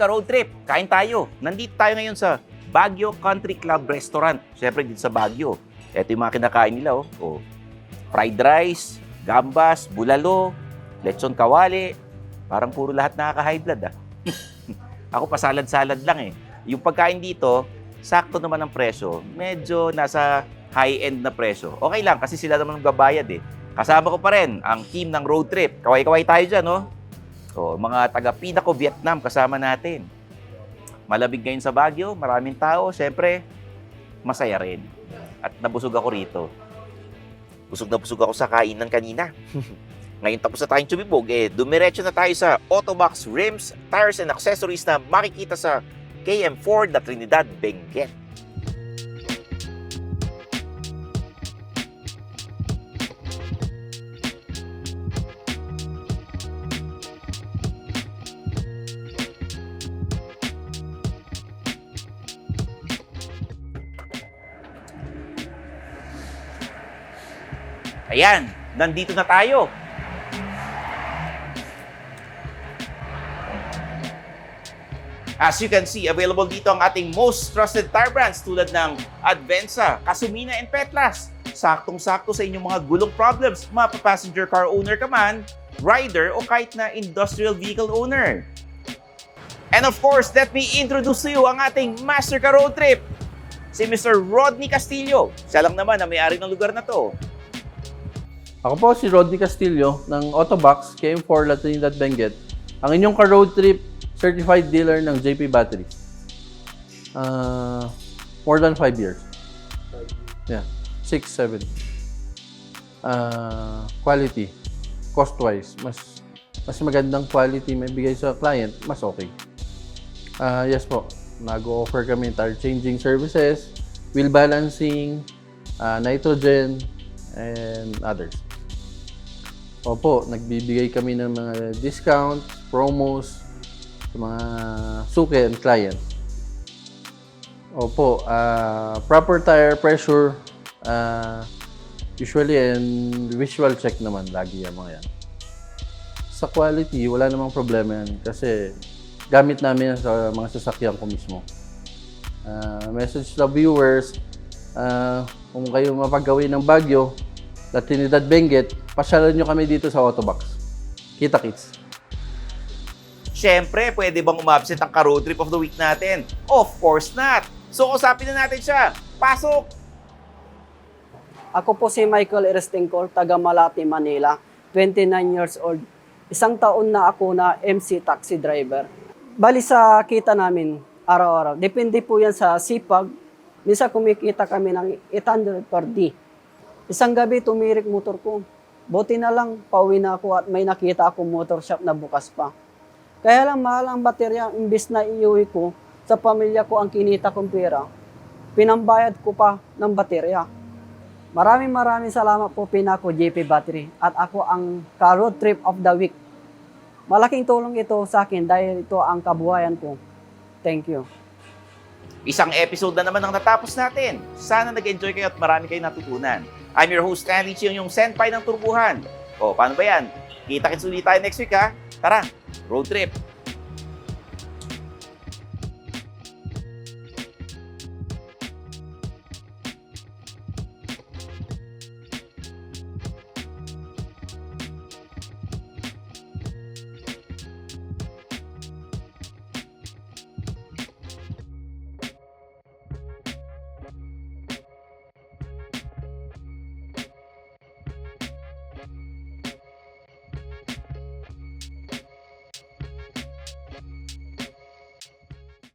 ka-road trip, kain tayo. Nandito tayo ngayon sa Baguio Country Club Restaurant. Siyempre dito sa Baguio. Ito yung mga kinakain nila, oh. Oh. Fried rice, gambas, bulalo, lechon kawali. Parang puro lahat nakaka-high blood, ah. Ako pa salad-salad lang, eh. Yung pagkain dito, sakto naman ang presyo. Medyo nasa high-end na presyo. Okay lang, kasi sila naman magbabayad, eh. Kasama ko pa rin ang team ng road trip. Kaway-kaway tayo dyan, no? So, mga taga Pinaco, Vietnam, kasama natin. Malamig ngayon sa Baguio, maraming tao. Siyempre, masaya rin. At nabusog ako rito. Busog na busog ako sa kainan kanina. Ngayon tapos na tayong tsumibog, dumiretso na tayo sa Autobox Rims, Tires and Accessories na makikita sa KM4 na Trinidad, Benguet. Ayan, nandito na tayo. As you can see, available dito ang ating most trusted tire brands tulad ng Advenza, Casumina, and Petlas. Saktong-sakto sa inyong mga gulong problems, mapa-passenger car owner ka man, rider, o kahit na industrial vehicle owner. And of course, let me introduce to you ang ating Master Ka Road Trip, si Mr. Rodney Castillo. Siya lang naman ang may-ari ng lugar na to. Ako po si Rodney Castillo ng Autobox KM4 La Trinidad Benguet, ang inyong ka-road trip certified dealer ng JP Batteries. More than 5 years. Yeah, 6, 7. Quality, cost-wise, mas magandang quality may bigay sa client, mas okay. Yes po, nag-offer kami tire changing services, wheel balancing, nitrogen, and others. Opo, nagbibigay kami ng mga discount, promos sa mga suki and client. Opo, proper tire pressure, usually and visual check naman lagi yung mga yan. Sa quality, wala namang problema yan kasi gamit namin yan sa mga sasakyan ko mismo. Message to viewers, kung kayo mapag-gawin ng Baguio, La Trinidad Benguet, pasyalan nyo kami dito sa Autobox. Kita-kits. Siyempre, pwede bang umabsent ang ka-road trip of the week natin? Of course not! So, usapin na natin siya. Pasok! Ako po si Michael Erestencor, taga Malate, Manila, 29 years old. Isang taon na ako na MC taxi driver. Bali sa kita namin, araw-araw. Depende po yan sa sipag. Minsan kumikita kami ng 800 per day. Isang gabi tumirik motor ko. Buti na lang, pauwi na ako at may nakita akong motor shop na bukas pa. Kaya lang mahal ang baterya, imbis na iuwi ko, sa pamilya ko ang kinita kong pera, pinambayad ko pa ng baterya. Maraming salamat po Pinaco JP Battery at ako ang ka-road trip of the week. Malaking tulong ito sa akin dahil ito ang kabuhayan ko. Thank you. Isang episode na naman ang natapos natin. Sana nag-enjoy kayo at marami kayong natutunan. I'm your host, Stanley Chi, yung senpai ng turbuhan. O, paano ba yan? Kita-kits ulit tayo next week, ha? Tara, road trip!